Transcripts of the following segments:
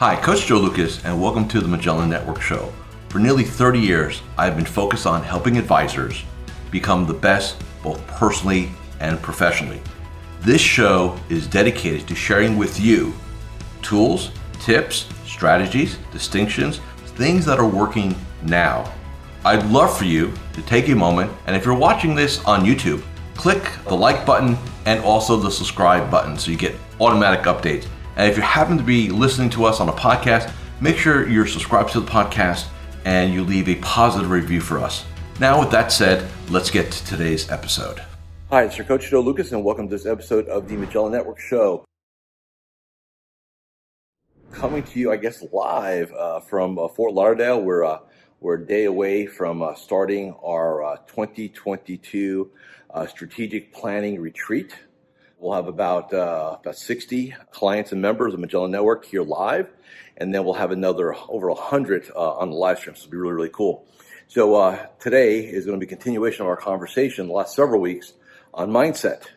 Hi, Coach Joe Lucas, and welcome to the Magellan Network Show. For nearly 30 years, I've been focused on helping advisors become the best both personally and professionally. This show is dedicated to sharing with you tools, tips, strategies, distinctions, things that are working now. I'd love for you to take a moment, and if you're watching this on YouTube, click the like button and also the subscribe button so you get automatic updates. And if you happen to be listening to us on a podcast, make sure you're subscribed to the podcast and you leave a positive review for us. Now, with that said, let's get to today's episode. Hi, it's your Coach Joe Lucas, and welcome to this episode of the Magellan Network Show. Coming to you, I guess, live from Fort Lauderdale. We're a day away from starting our 2022 strategic planning retreat. We'll have about 60 clients and members of Magellan Network here live, and then we'll have another over 100 on the live stream. So it'll be really, really cool. So today is going to be a continuation of our conversation the last several weeks on mindset.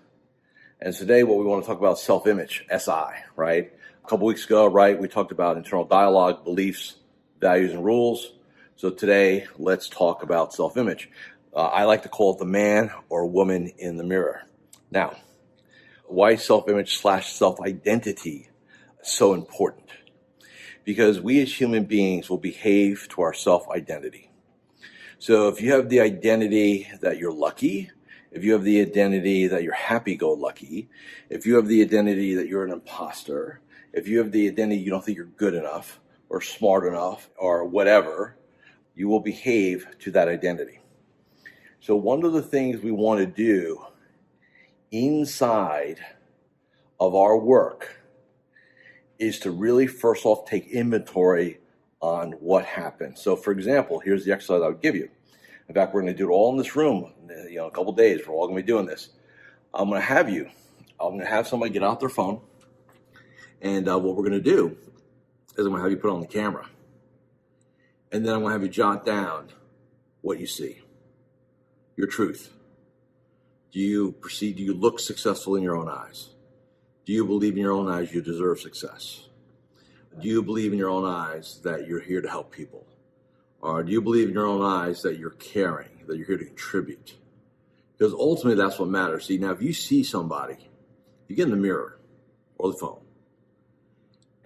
And today what we want to talk about is self-image, SI, right? A couple weeks ago, right, we talked about internal dialogue, beliefs, values, and rules. So today, let's talk about self-image. I like to call it the man or woman in the mirror. Now, why self-image / self-identity so important? Because we as human beings will behave to our self-identity. So if you have the identity that you're lucky, if you have the identity that you're happy-go-lucky, if you have the identity that you're an imposter, if you have the identity you don't think you're good enough or smart enough or whatever, you will behave to that identity. So one of the things we want to do inside of our work is to really first off take inventory on what happened. So for example, here's the exercise I would give you. In fact, we're going to do it all in this room, a couple of days. We're all going to be doing this. I'm going to have somebody get out their phone, and what we're going to do is I'm going to have you put on the camera. And then I'm going to have you jot down what you see, your truth. Do you look successful in your own eyes? Do you believe in your own eyes you deserve success? Do you believe in your own eyes that you're here to help people? Or do you believe in your own eyes that you're caring, that you're here to contribute? Because ultimately that's what matters. See, now if you see somebody, you get in the mirror or the phone,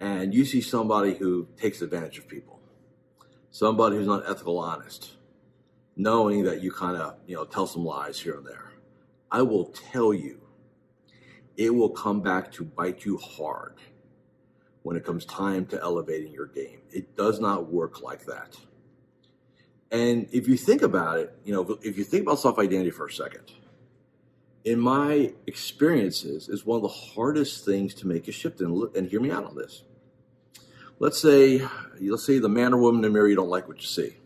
and you see somebody who takes advantage of people, somebody who's not ethical, honest, knowing that you kind of, tell some lies here and there, I will tell you, it will come back to bite you hard when it comes time to elevating your game. It does not work like that. And if you think about it, if you think about self-identity for a second, in my experiences, it's one of the hardest things to make a shift in. And hear me out on this. Let's say the man or woman in the mirror, you don't like what you see.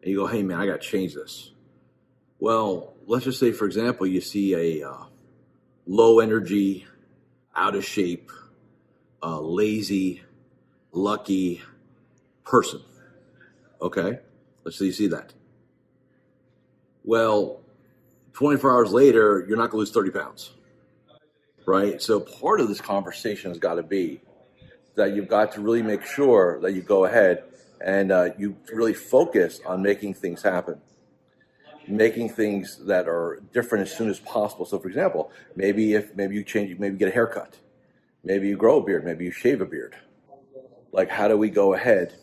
And you go, hey man, I got to change this. Well, let's just say, for example, you see a low energy, out of shape, lazy, lucky person. Okay? Let's say you see that. Well, 24 hours later, you're not going to lose 30 pounds. Right? So part of this conversation has got to be that you've got to really make sure that you go ahead and you really focus on making things happen. Making things that are different as soon as possible. So for example, maybe you get a haircut, maybe you grow a beard, maybe you shave a beard. Like how do we go ahead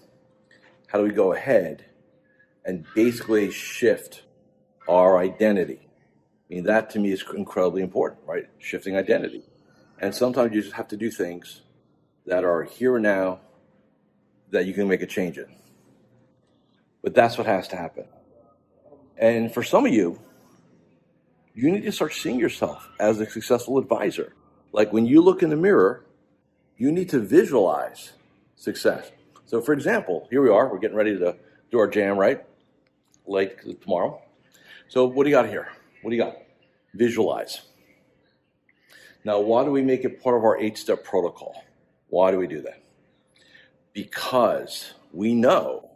and basically shift our identity? I mean, that to me is incredibly important, right? Shifting identity. And sometimes you just have to do things that are here and now that you can make a change in. But that's what has to happen. And for some of you, you need to start seeing yourself as a successful advisor. Like when you look in the mirror, you need to visualize success. So for example, here we are, we're getting ready to do our jam, right? Like tomorrow. So what do you got here? What do you got? Visualize. Now, why do we make it part of our 8-step protocol? Why do we do that? Because we know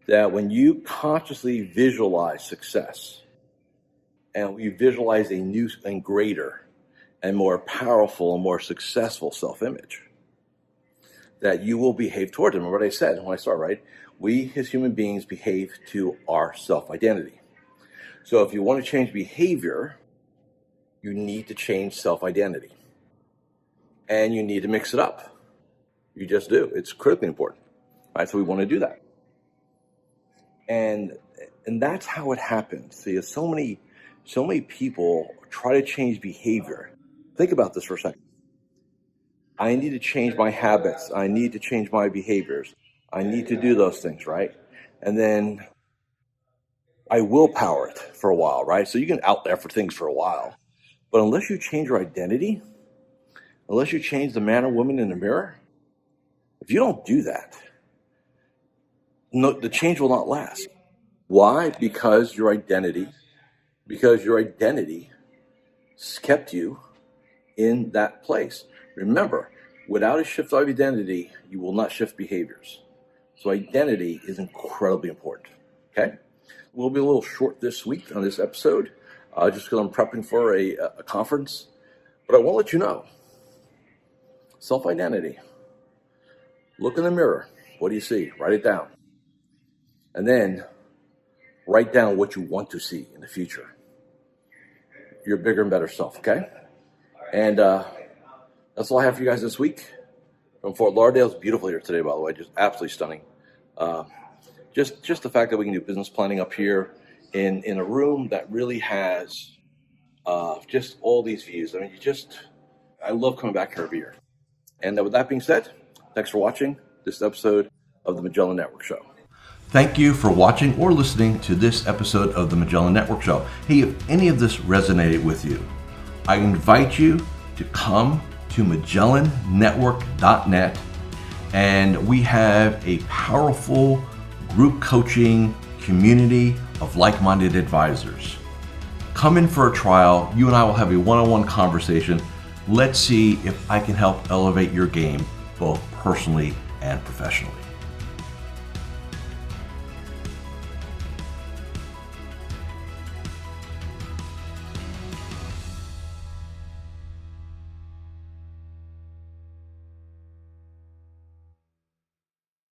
that when you consciously visualize success and you visualize a new and greater and more powerful and more successful self-image, that you will behave towards them. Remember what I said when I started, right? We as human beings behave to our self-identity. So if you want to change behavior, you need to change self-identity. And you need to mix it up. You just do. It's critically important. Right? So we want to do that. And that's how it happens. See, so many people try to change behavior. Think about this for a second. I need to change my habits. I need to change my behaviors. I need to do those things, right? And then I willpower it for a while, right? So you can out there for things for a while. But unless you change your identity, unless you change the man or woman in the mirror, if you don't do that, no, the change will not last. Why? Because your identity kept you in that place. Remember, without a shift of identity, you will not shift behaviors. So identity is incredibly important, okay? We'll be a little short this week on this episode, just because I'm prepping for a conference. But I want to let you know, self-identity. Look in the mirror. What do you see? Write it down. And then write down what you want to see in the future. Your bigger and better self, okay? And that's all I have for you guys this week. From Fort Lauderdale. It's beautiful here today, by the way. Just absolutely stunning. Just the fact that we can do business planning up here in a room that really has just all these views. I mean, I love coming back here every year. And with that being said, thanks for watching this episode of the Magellan Network Show. Thank you for watching or listening to this episode of the Magellan Network Show. Hey, if any of this resonated with you, I invite you to come to MagellanNetwork.net, and we have a powerful group coaching community of like-minded advisors. Come in for a trial. You and I will have a one-on-one conversation. Let's see if I can help elevate your game, both personally and professionally.